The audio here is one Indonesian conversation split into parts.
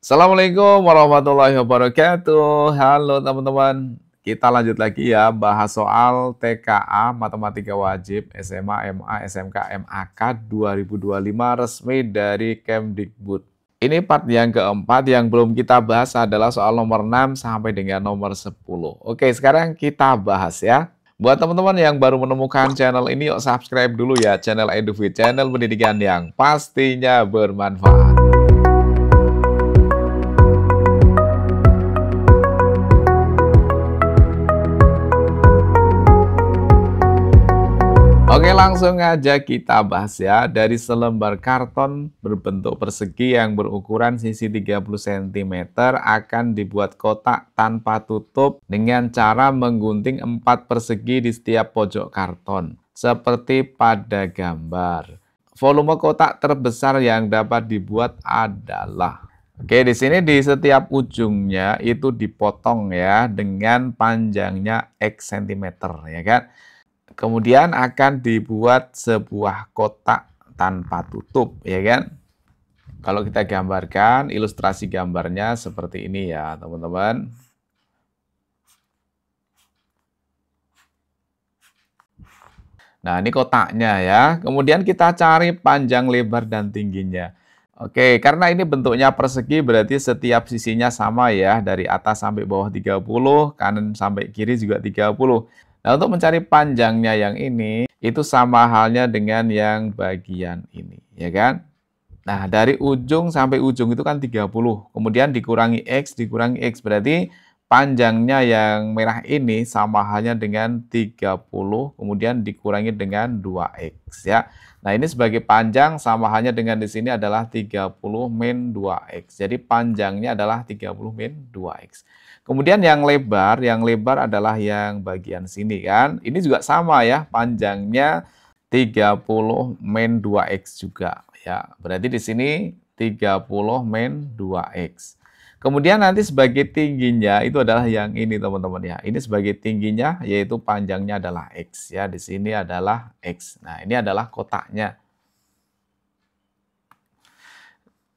Assalamualaikum warahmatullahi wabarakatuh. Halo teman-teman. Kita lanjut lagi ya bahas soal TKA Matematika Wajib SMA, MA, SMK, MAK 2025 resmi dari Kemdikbud. Ini part yang keempat yang belum kita bahas adalah soal nomor 6 sampai dengan nomor 10. Oke, sekarang kita bahas ya. Buat teman-teman yang baru menemukan channel ini, yuk subscribe dulu ya channel EduFit, channel pendidikan yang pastinya bermanfaat. Oke, langsung aja kita bahas ya. Dari selembar karton berbentuk persegi yang berukuran sisi 30 cm akan dibuat kotak tanpa tutup dengan cara menggunting 4 persegi di setiap pojok karton, seperti pada gambar. Volume kotak terbesar yang dapat dibuat adalah... Oke, di sini di setiap ujungnya itu dipotong ya dengan panjangnya X cm ya kan. Kemudian akan dibuat sebuah kotak tanpa tutup, ya kan? Kalau kita gambarkan, ilustrasi gambarnya seperti ini ya, teman-teman. Nah, ini kotaknya ya. Kemudian kita cari panjang, lebar, dan tingginya. Oke, karena ini bentuknya persegi, berarti setiap sisinya sama ya. Dari atas sampai bawah 30, kanan sampai kiri juga 30. Nah, untuk mencari panjangnya yang ini, itu sama halnya dengan yang bagian ini, ya kan? Nah, dari ujung sampai ujung itu kan 30. Kemudian dikurangi X, berarti panjangnya yang merah ini sama halnya dengan 30, kemudian dikurangi dengan 2X, ya. Nah, ini sebagai panjang sama halnya dengan di sini adalah 30 min 2X. Jadi, panjangnya adalah 30 min 2X. Kemudian yang lebar adalah yang bagian sini kan. Ini juga sama ya, panjangnya 30 min 2X juga ya. Berarti di sini 30 min 2X. Kemudian nanti sebagai tingginya itu adalah yang ini teman-teman ya. Ini sebagai tingginya yaitu panjangnya adalah X ya. Di sini adalah X. Nah, ini adalah kotaknya.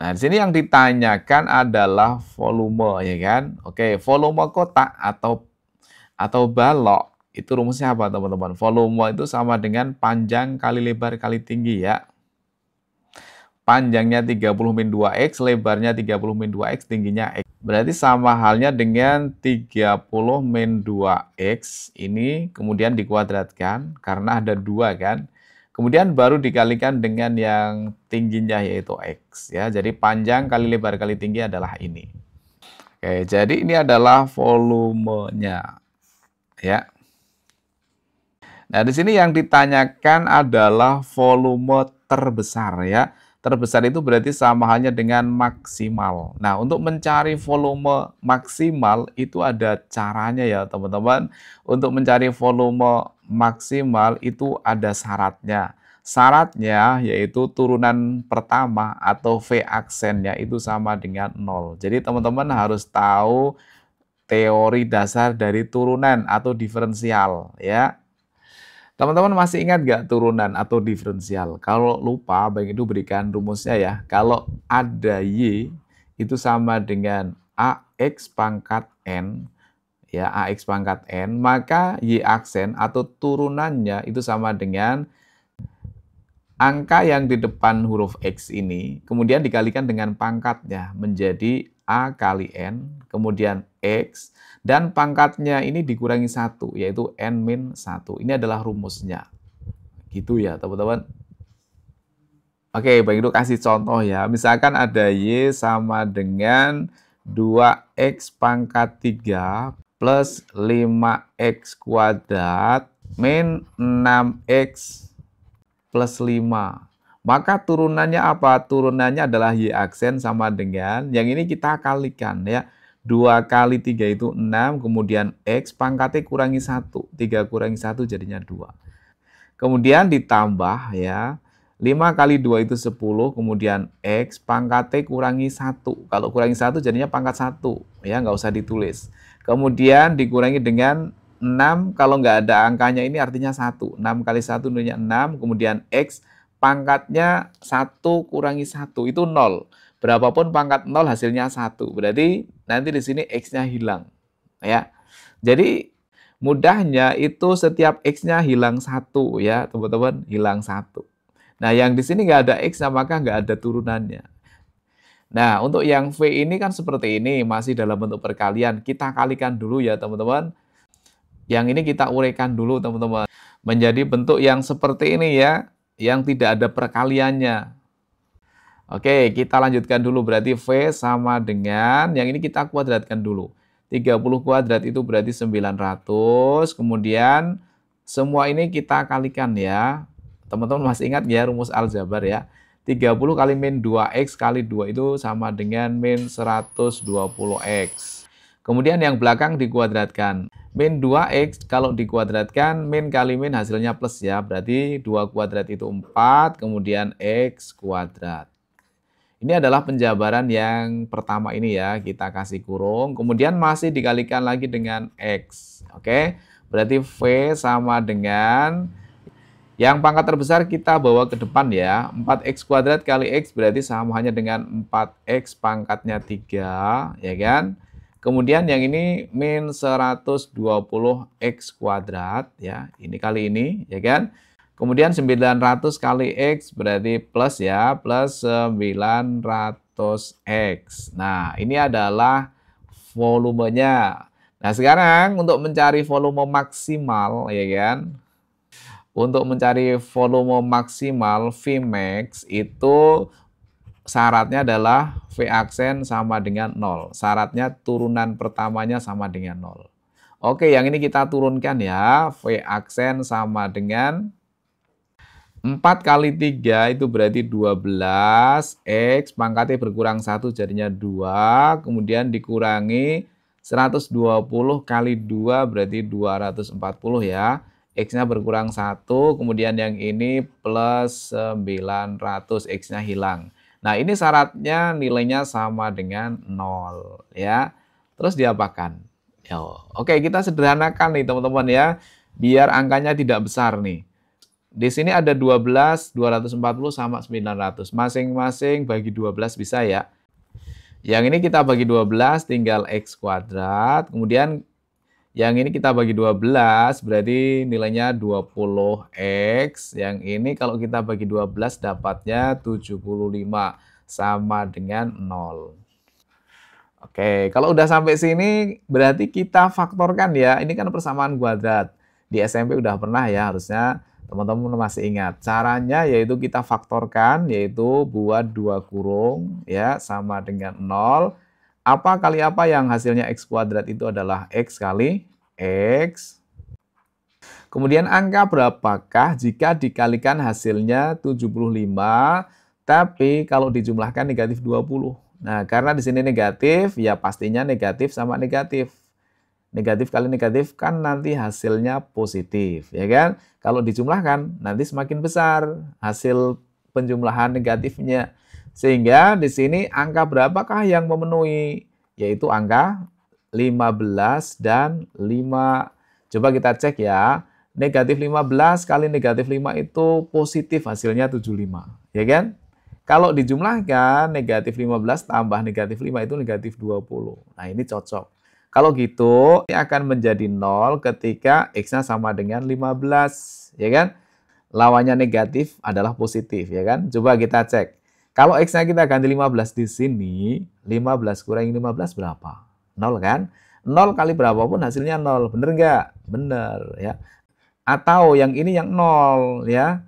Nah, di sini yang ditanyakan adalah volume, ya kan? Oke, volume kotak atau balok itu rumusnya apa, teman-teman? Volume itu sama dengan panjang kali lebar kali tinggi ya. Panjangnya 30 min 2X, lebarnya 30 min 2X, tingginya X. Berarti sama halnya dengan 30 min 2X ini kemudian dikuadratkan karena ada 2 kan. Kemudian baru dikalikan dengan yang tingginya yaitu X ya. Jadi panjang kali lebar kali tinggi adalah ini. Oke, jadi ini adalah volumenya ya. Nah, di sini yang ditanyakan adalah volume terbesar ya. Terbesar itu berarti sama halnya dengan maksimal. Nah, untuk mencari volume maksimal itu ada caranya ya, teman-teman. Untuk mencari volume maksimal itu ada syaratnya. Syaratnya yaitu turunan pertama atau V aksennya itu sama dengan 0. Jadi teman-teman harus tahu teori dasar dari turunan atau diferensial ya. Teman-teman masih ingat nggak turunan atau diferensial? Kalau lupa, baik itu berikan rumusnya ya. Kalau ada Y itu sama dengan AX pangkat N, ya AX pangkat N, maka Y aksen atau turunannya itu sama dengan angka yang di depan huruf X ini, kemudian dikalikan dengan pangkatnya menjadi A kali N, kemudian X, dan pangkatnya ini dikurangi 1, yaitu N-1. Ini adalah rumusnya. Gitu ya, teman-teman. Oke, baik itu kasih contoh ya. Misalkan ada Y sama dengan 2X pangkat 3 plus 5X kuadrat min 6X plus 5. Maka turunannya apa? Turunannya adalah Y aksen sama dengan, yang ini kita kalikan ya. 2 kali 3 itu 6, kemudian X pangkatnya kurangi 1. 3 kurangi 1 jadinya 2. Kemudian ditambah ya. 5 kali 2 itu 10, kemudian X pangkatnya kurangi 1. Kalau kurangi 1 jadinya pangkat 1. Ya, nggak usah ditulis. Kemudian dikurangi dengan 6, kalau nggak ada angkanya ini artinya 1. 6 kali 1 nilainya 6, kemudian X pangkatnya 1 kurangi 1 itu 0. berapapun pangkat 0 hasilnya 1. Berarti nanti di sini X-nya hilang. Ya. Jadi mudahnya itu setiap X-nya hilang 1 ya teman-teman, hilang 1. Nah yang di sini nggak ada X, maka nggak ada turunannya. Nah untuk yang V ini kan seperti ini, masih dalam bentuk perkalian. Kita kalikan dulu ya teman-teman. Yang ini kita uraikan dulu teman-teman. Menjadi bentuk yang seperti ini ya, yang tidak ada perkaliannya. Oke, kita lanjutkan dulu. Berarti V sama dengan, yang ini kita kuadratkan dulu. 30 kuadrat itu berarti 900. Kemudian semua ini kita kalikan ya. Teman-teman masih ingat ya rumus aljabar ya. 30 kali min 2X kali 2 itu sama dengan min 120X. Kemudian yang belakang dikuadratkan. Min 2X kalau dikuadratkan, min kali min hasilnya plus ya. Berarti 2 kuadrat itu 4, kemudian X kuadrat. Ini adalah penjabaran yang pertama ini ya, kita kasih kurung, kemudian masih dikalikan lagi dengan X. Oke, berarti V sama dengan, yang pangkat terbesar kita bawa ke depan ya, 4X kuadrat kali X berarti sama hanya dengan 4X pangkatnya 3, ya kan? Kemudian yang ini min 120X kuadrat, ya, ini kali ini, ya kan? Kemudian 900 kali X berarti plus ya, plus 900X. Nah, ini adalah volumenya. Nah, sekarang untuk mencari volume maksimal, ya kan? Untuk mencari volume maksimal Vmax itu syaratnya adalah V aksen sama dengan 0. Syaratnya turunan pertamanya sama dengan 0. Oke, yang ini kita turunkan ya. V aksen sama dengan 4 kali 3 itu berarti 12, X pangkatnya berkurang 1 jadinya 2, kemudian dikurangi 120 kali 2 berarti 240 ya. X-nya berkurang 1, kemudian yang ini plus 900, X-nya hilang. Nah ini syaratnya nilainya sama dengan 0 ya. Terus diapakan? Oke, kita sederhanakan nih teman-teman ya, biar angkanya tidak besar nih. Di sini ada 12, 240 sama 900. Masing-masing bagi 12 bisa ya. Yang ini kita bagi 12 tinggal X kuadrat. Kemudian yang ini kita bagi 12 berarti nilainya 20X. Yang ini kalau kita bagi 12 dapatnya 75 sama dengan 0. Oke, kalau udah sampai sini berarti kita faktorkan ya. Ini kan persamaan kuadrat. Di SMP udah pernah ya harusnya. Teman-teman masih ingat. Caranya yaitu kita faktorkan, yaitu buat 2 kurung ya sama dengan 0. Apa kali apa yang hasilnya X kuadrat itu adalah X kali X. Kemudian angka berapakah jika dikalikan hasilnya 75, tapi kalau dijumlahkan negatif 20. Nah, karena di sini negatif, ya pastinya negatif sama negatif. Negatif kali negatif kan nanti hasilnya positif, ya kan? Kalau dijumlahkan nanti semakin besar hasil penjumlahan negatifnya. Sehingga di sini angka berapakah yang memenuhi? Yaitu angka 15 dan 5. Coba kita cek ya. Negatif 15 kali negatif 5 itu positif hasilnya 75, ya kan? Kalau dijumlahkan negatif 15 tambah negatif 5 itu negatif 20. Nah ini cocok. Kalau gitu, ini akan menjadi 0 ketika X-nya sama dengan 15, ya kan? Lawannya negatif adalah positif, ya kan? Coba kita cek. Kalau X-nya kita ganti 15 di sini, 15 kurangi 15 berapa? 0 kan? 0 kali berapapun hasilnya 0, bener nggak? Bener, ya. Atau yang ini yang 0, ya.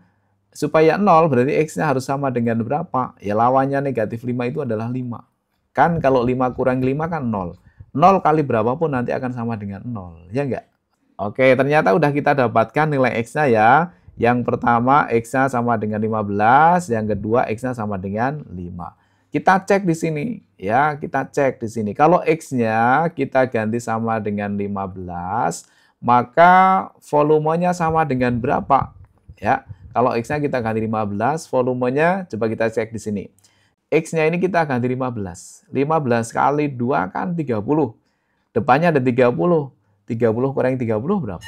Supaya 0 berarti X-nya harus sama dengan berapa? Ya lawannya negatif 5 itu adalah 5. Kan kalau 5 kurangi 5 kan 0. 0 kali berapapun nanti akan sama dengan 0, ya enggak? Oke, ternyata udah kita dapatkan nilai X-nya ya. Yang pertama X-nya sama dengan 15, yang kedua X-nya sama dengan 5. Kita cek di sini ya, kita cek di sini. Kalau X-nya kita ganti sama dengan 15, maka volumenya sama dengan berapa? Ya. Kalau X-nya kita ganti 15, volumenya coba kita cek di sini. X-nya ini kita ganti 15. 15 kali 2 kan 30. Depannya ada 30. 30 kurangi 30 berapa?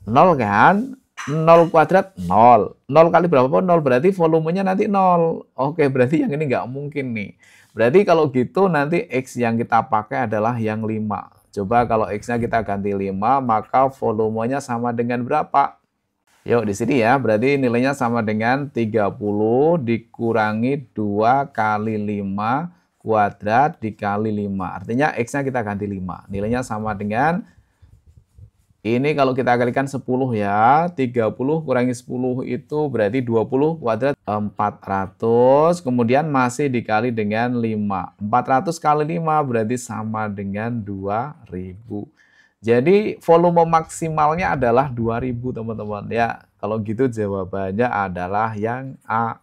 0 kan? 0 kuadrat 0. 0 kali berapa? 0 berarti volumenya nanti 0. Oke, berarti yang ini nggak mungkin nih. Berarti kalau gitu nanti X yang kita pakai adalah yang 5. Coba kalau X-nya kita ganti 5, maka volumenya sama dengan berapa? Yuk, di sini ya, berarti nilainya sama dengan 30 dikurangi 2 kali 5 kuadrat dikali 5. Artinya X-nya kita ganti 5. Nilainya sama dengan, ini kalau kita kalikan 10 ya, 30 kurangi 10 itu berarti 20 kuadrat 400, kemudian masih dikali dengan 5. 400 kali 5 berarti sama dengan 2000. Jadi volume maksimalnya adalah 2000 teman-teman ya. Kalau gitu jawabannya adalah yang A.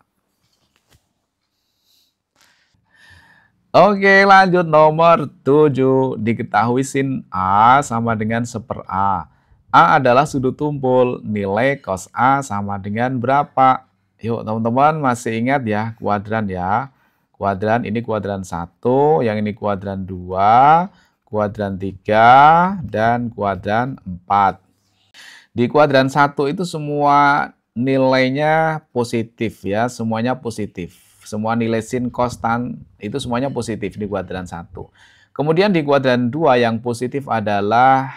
Oke, lanjut nomor 7. Diketahui sin A sama dengan 1/A. A adalah sudut tumpul. Nilai cos A sama dengan berapa? Yuk teman-teman masih ingat ya kuadran ya. Kuadran ini kuadran 1, yang ini kuadran 2. Kuadran 3, dan kuadran 4. Di kuadran 1 itu semua nilainya positif ya, semuanya positif. Semua nilai sin, cos, tan itu semuanya positif di kuadran 1. Kemudian di kuadran 2 yang positif adalah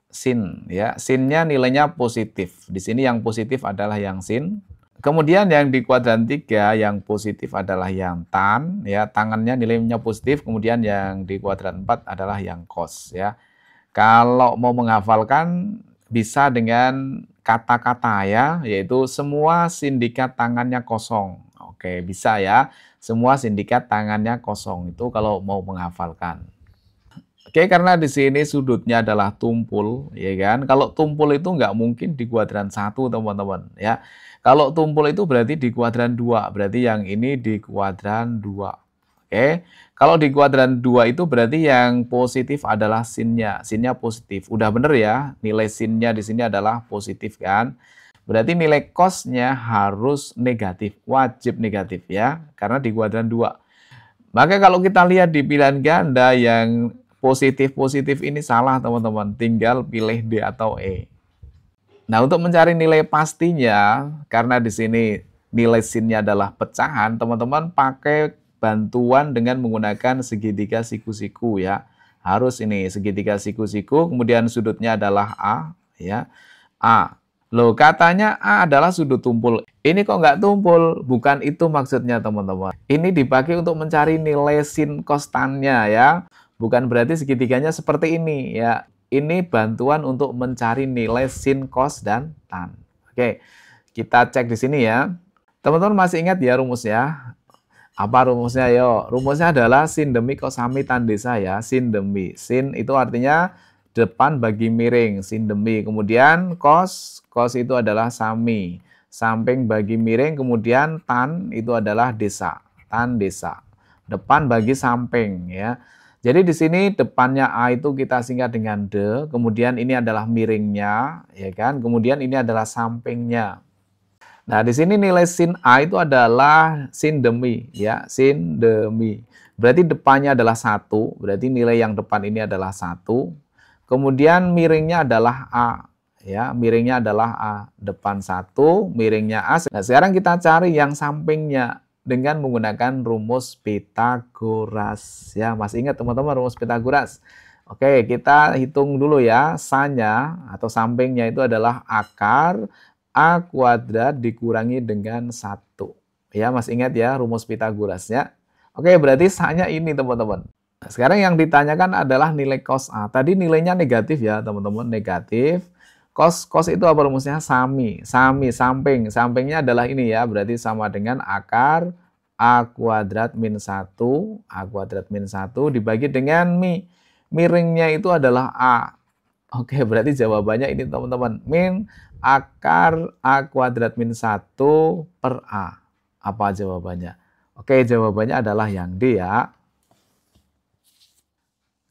sin ya. Sinnya nilainya positif. Di sini yang positif adalah yang sin. Kemudian yang di kuadran 3 yang positif adalah yang tan ya, tangannya nilainya positif. Kemudian yang di kuadran 4 adalah yang cos ya. Kalau mau menghafalkan bisa dengan kata-kata ya, yaitu semua sindikat tangannya kosong. Oke, bisa ya. Semua sindikat tangannya kosong itu kalau mau menghafalkan. Oke, karena di sini sudutnya adalah tumpul, ya kan? Kalau tumpul itu nggak mungkin di kuadran 1, teman-teman, ya. Kalau tumpul itu berarti di kuadran 2, berarti yang ini di kuadran 2. Oke, kalau di kuadran 2 itu berarti yang positif adalah sinnya. Sinnya positif. Udah bener ya, nilai sinnya di sini adalah positif kan? Berarti nilai cosnya harus negatif, wajib negatif ya, karena di kuadran 2. Maka kalau kita lihat di pilihan ganda yang positif-positif ini salah teman-teman, tinggal pilih D atau E. Nah, untuk mencari nilai pastinya, karena di sini nilai sinnya adalah pecahan, teman-teman pakai bantuan dengan menggunakan segitiga siku-siku ya. Harus ini segitiga siku-siku, kemudian sudutnya adalah A ya. A. Loh, katanya A adalah sudut tumpul. Ini kok nggak tumpul? Bukan itu maksudnya teman-teman. Ini dipakai untuk mencari nilai sin kostannya ya. Bukan berarti segitiganya seperti ini ya. Ini bantuan untuk mencari nilai sin, cos, dan tan. Oke, kita cek di sini ya. Teman-teman masih ingat ya rumusnya? Apa rumusnya? Yo, rumusnya adalah sin demi kosami tan desa ya. Sin demi. Sin itu artinya depan bagi miring, sin demi. Kemudian cos, cos itu adalah sami. Samping bagi miring, kemudian tan itu adalah desa. Tan desa. Depan bagi samping ya. Jadi di sini depannya A itu kita singkat dengan D, kemudian ini adalah miringnya, ya kan? Kemudian ini adalah sampingnya. Nah, di sini nilai sin A itu adalah sin demi, ya, sin demi. Berarti depannya adalah 1, berarti nilai yang depan ini adalah 1. Kemudian miringnya adalah A, ya, miringnya adalah A. Depan 1, miringnya A. Nah, sekarang kita cari yang sampingnya dengan menggunakan rumus Pitagoras. Ya, masih ingat teman-teman rumus Pitagoras? Oke, kita hitung dulu ya. Sanya atau sampingnya itu adalah akar A kuadrat dikurangi dengan 1. Ya, masih ingat ya rumus Pitagorasnya? Oke, berarti sanya ini teman-teman. Nah, sekarang yang ditanyakan adalah nilai cos A. Tadi nilainya negatif ya teman-teman, negatif. Cos itu apa rumusnya? Sami, samping. Sampingnya adalah ini ya, berarti sama dengan akar A kuadrat min 1, A kuadrat min 1 dibagi dengan mi. Miringnya itu adalah A. Oke, berarti jawabannya ini teman-teman. Min akar A kuadrat min 1 per A. Apa jawabannya? Oke, jawabannya adalah yang D ya.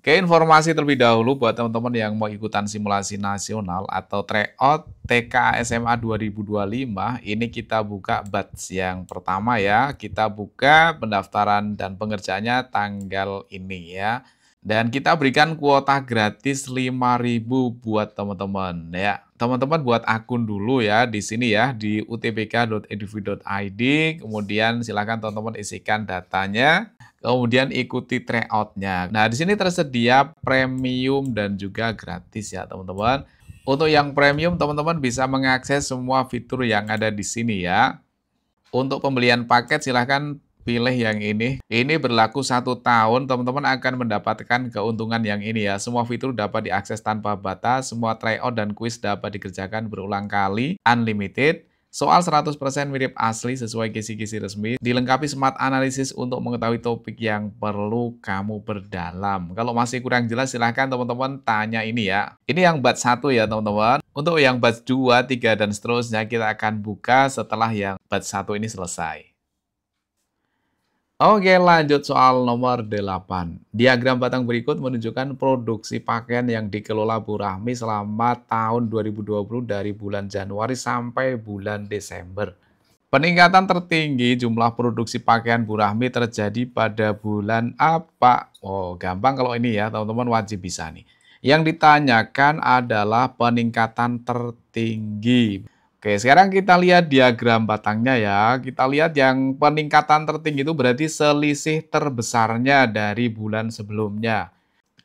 Oke, informasi terlebih dahulu buat teman-teman yang mau ikutan simulasi nasional atau tryout TK SMA 2025, ini kita buka batch yang pertama ya. Kita buka pendaftaran dan pengerjaannya tanggal ini ya. Dan kita berikan kuota gratis 5.000 buat teman-teman ya. Teman-teman buat akun dulu ya di sini ya di utbk.edu.id. Kemudian silakan teman-teman isikan datanya. Kemudian ikuti tryout-nya. Nah, di sini tersedia premium dan juga gratis ya, teman-teman. Untuk yang premium, teman-teman bisa mengakses semua fitur yang ada di sini ya. Untuk pembelian paket silahkan pilih yang ini. Ini berlaku 1 tahun, teman-teman akan mendapatkan keuntungan yang ini ya. Semua fitur dapat diakses tanpa batas, semua tryout dan quiz dapat dikerjakan berulang kali, unlimited. Soal 100% mirip asli sesuai kisi-kisi resmi, dilengkapi smart analysis untuk mengetahui topik yang perlu kamu perdalam. Kalau masih kurang jelas silahkan teman-teman tanya ini ya. Ini yang batch 1 ya teman-teman. Untuk yang batch 2, 3, dan seterusnya kita akan buka setelah yang batch 1 ini selesai. Oke, lanjut soal nomor 8. Diagram batang berikut menunjukkan produksi pakaian yang dikelola Bu Rahmi selama tahun 2020 dari bulan Januari sampai bulan Desember. Peningkatan tertinggi jumlah produksi pakaian Bu Rahmi terjadi pada bulan apa? Oh, gampang kalau ini ya, teman-teman wajib bisa nih. Yang ditanyakan adalah peningkatan tertinggi. Oke, sekarang kita lihat diagram batangnya ya. Kita lihat yang peningkatan tertinggi itu berarti selisih terbesarnya dari bulan sebelumnya.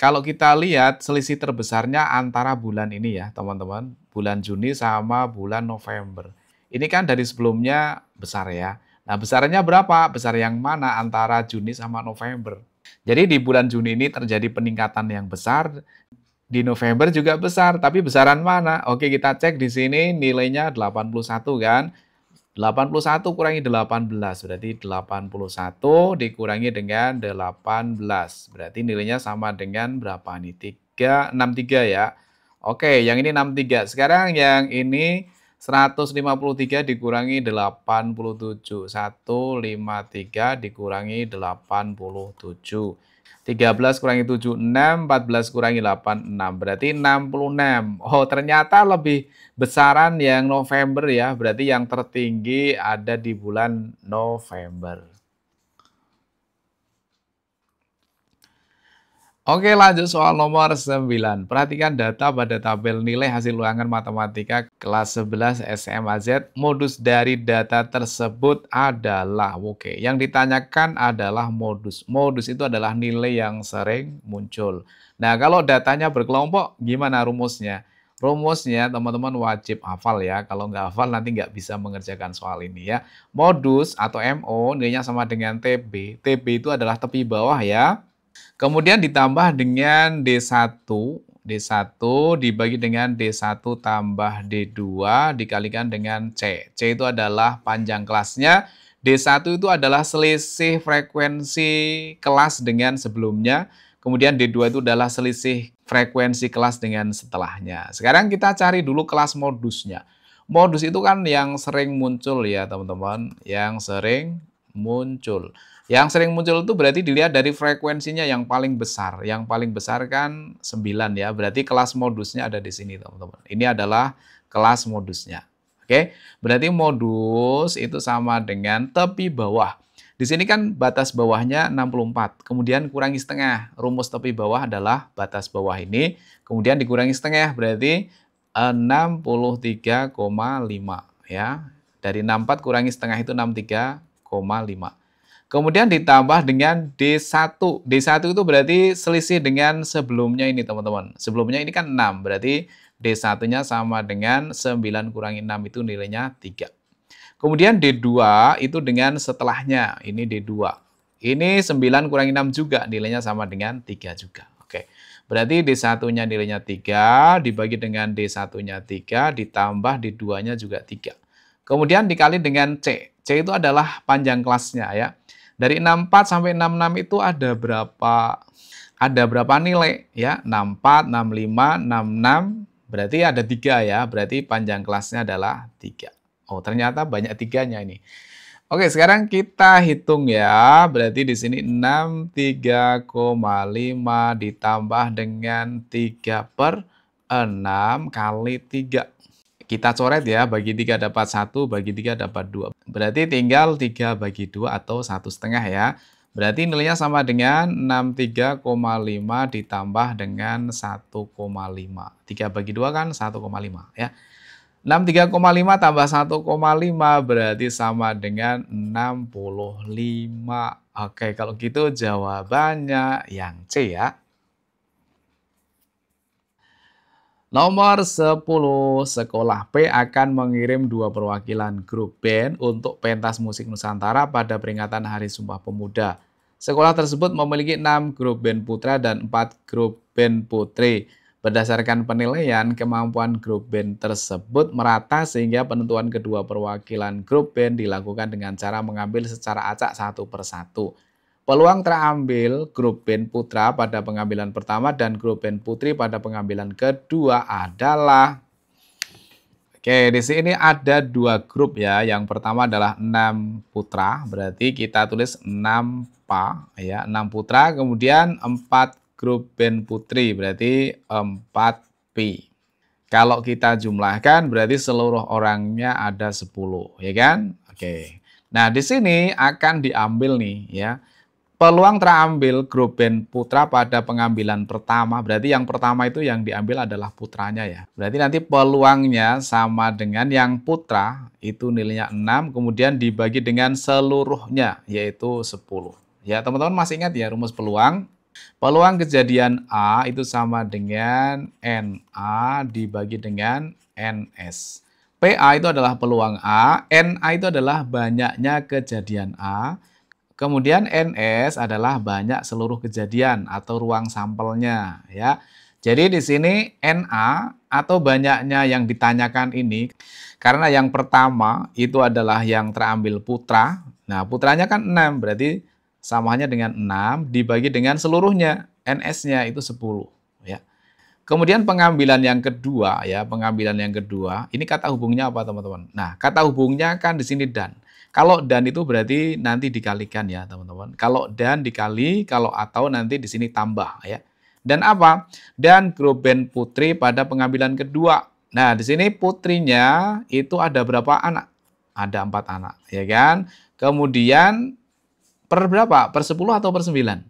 Kalau kita lihat selisih terbesarnya antara bulan ini ya, teman-teman. Bulan Juni sama bulan November. Ini kan dari sebelumnya besar ya. Nah, besarnya berapa? Besar yang mana antara Juni sama November? Jadi di bulan Juni ini terjadi peningkatan yang besar. Di November juga besar, tapi besaran mana? Oke, kita cek di sini nilainya 81 kan. 81 kurangi 18, berarti 81 dikurangi dengan 18. Berarti nilainya sama dengan berapa nih? 63 ya. Oke, yang ini 63. Sekarang yang ini 153 dikurangi 87. 153 dikurangi 87. 13 kurangi 7, 6, 14 kurangi 8, 6. Berarti 66. Oh, ternyata lebih besaran yang November ya. Berarti yang tertinggi ada di bulan November. Oke, lanjut soal nomor 9. Perhatikan data pada tabel nilai hasil ulangan matematika kelas 11 SMAZ. Modus dari data tersebut adalah, oke, yang ditanyakan adalah modus. Modus itu adalah nilai yang sering muncul. Nah, kalau datanya berkelompok, gimana rumusnya? Rumusnya teman-teman wajib hafal ya. Kalau nggak hafal nanti nggak bisa mengerjakan soal ini ya. Modus atau MO nilainya sama dengan TB. TB itu adalah tepi bawah ya. Kemudian ditambah dengan D1. D1 dibagi dengan D1 tambah D2 dikalikan dengan C. C itu adalah panjang kelasnya. D1 itu adalah selisih frekuensi kelas dengan sebelumnya. Kemudian D2 itu adalah selisih frekuensi kelas dengan setelahnya. Sekarang kita cari dulu kelas modusnya. Modus itu kan yang sering muncul ya teman-teman. Yang sering muncul. Yang sering muncul itu berarti dilihat dari frekuensinya yang paling besar. Yang paling besar kan 9 ya. Berarti kelas modusnya ada di sini, teman-teman. Ini adalah kelas modusnya. Oke, berarti modus itu sama dengan tepi bawah. Di sini kan batas bawahnya 64. Kemudian kurangi setengah. Rumus tepi bawah adalah batas bawah ini. Kemudian dikurangi setengah berarti 63,5 ya. Dari 64 kurangi setengah itu 63,5. Kemudian ditambah dengan D1. D1 itu berarti selisih dengan sebelumnya ini teman-teman. Sebelumnya ini kan 6, berarti D1-nya sama dengan 9 kurangi 6 itu nilainya 3. Kemudian D2 itu dengan setelahnya, ini D2. Ini 9 kurangi 6 juga, nilainya sama dengan 3 juga. Oke, berarti D1-nya nilainya 3, dibagi dengan D1-nya 3, ditambah D2-nya juga 3. Kemudian dikali dengan C. C itu adalah panjang kelasnya ya. Dari 64 sampai 66 itu ada berapa nilai ya? 64, 65, 66, berarti ada 3 ya. Berarti panjang kelasnya adalah 3. Oh, ternyata banyak tiganya ini. Oke, sekarang kita hitung ya. Berarti di sini 63,5 ditambah dengan 3/6 kali 3. Kita coret ya, bagi 3 dapat 1, bagi 3 dapat 2. Berarti tinggal 3 bagi 2 atau 1,5 ya. Berarti nilainya sama dengan 63,5 ditambah dengan 1,5. 3 bagi 2 kan 1,5 ya. 63,5 tambah 1,5 berarti sama dengan 65. Oke, kalau gitu jawabannya yang C ya. Nomor 10, sekolah P akan mengirim 2 perwakilan grup band untuk pentas musik Nusantara pada peringatan Hari Sumpah Pemuda. Sekolah tersebut memiliki 6 grup band putra dan 4 grup band putri. Berdasarkan penilaian, kemampuan grup band tersebut merata sehingga penentuan kedua perwakilan grup band dilakukan dengan cara mengambil secara acak satu persatu. Peluang terambil grup band putra pada pengambilan pertama dan grup band putri pada pengambilan kedua adalah, oke, di sini ada 2 grup ya. Yang pertama adalah 6 putra, berarti kita tulis 6 PA ya, 6 putra, kemudian 4 grup band putri, berarti 4 P. Kalau kita jumlahkan berarti seluruh orangnya ada 10, ya kan? Oke. Nah, di sini akan diambil nih ya. Peluang terambil grup band putra pada pengambilan pertama, berarti yang pertama itu yang diambil adalah putranya ya. Berarti nanti peluangnya sama dengan yang putra, itu nilainya 6, kemudian dibagi dengan seluruhnya, yaitu 10. Ya, teman-teman masih ingat ya rumus peluang? Peluang kejadian A itu sama dengan NA dibagi dengan NS. PA itu adalah peluang A, NA itu adalah banyaknya kejadian A, kemudian NS adalah banyak seluruh kejadian atau ruang sampelnya ya. Jadi di sini NA atau banyaknya yang ditanyakan ini karena yang pertama itu adalah yang terambil putra. Nah, putranya kan 6, berarti samanya dengan 6 dibagi dengan seluruhnya. NS-nya itu 10 ya. Kemudian pengambilan yang kedua ya, pengambilan yang kedua, ini kata hubungnya apa teman-teman? Nah, kata hubungnya kan di sini dan. Kalau dan itu berarti nanti dikalikan ya, teman-teman. Kalau dan dikali, kalau atau nanti di sini tambah ya. Dan apa? Dan grup band putri pada pengambilan kedua. Nah, di sini putrinya itu ada berapa anak? Ada 4 anak, ya kan? Kemudian per berapa? Per 10 atau per 9?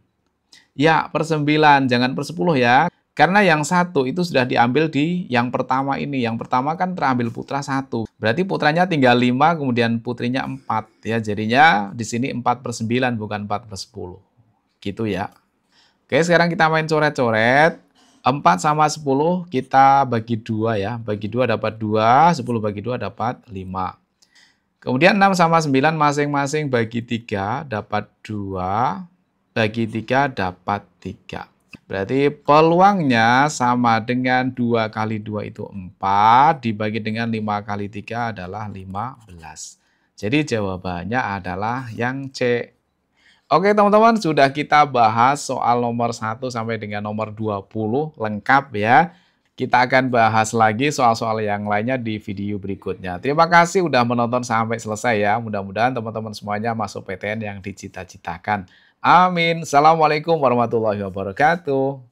Ya, per 9, jangan per 10 ya. Karena yang satu itu sudah diambil di yang pertama ini. Yang pertama kan terambil putra 1. Berarti putranya tinggal 5, kemudian putrinya 4. Ya, jadinya di sini 4 per 9, bukan 4 per 10. Gitu ya. Oke, sekarang kita main coret-coret. 4 sama 10 kita bagi 2 ya. Bagi 2 dapat 2, 10 bagi 2 dapat 5. Kemudian 6 sama 9 masing-masing bagi 3 dapat 2. Bagi 3 dapat 3. Berarti peluangnya sama dengan 2 kali 2 itu 4, dibagi dengan 5 kali 3 adalah 15. Jadi jawabannya adalah yang C. Oke teman-teman, sudah kita bahas soal nomor 1 sampai dengan nomor 20 lengkap ya. Kita akan bahas lagi soal-soal yang lainnya di video berikutnya. Terima kasih sudah menonton sampai selesai ya. Mudah-mudahan teman-teman semuanya masuk PTN yang dicita-citakan. Amin. Assalamualaikum warahmatullahi wabarakatuh.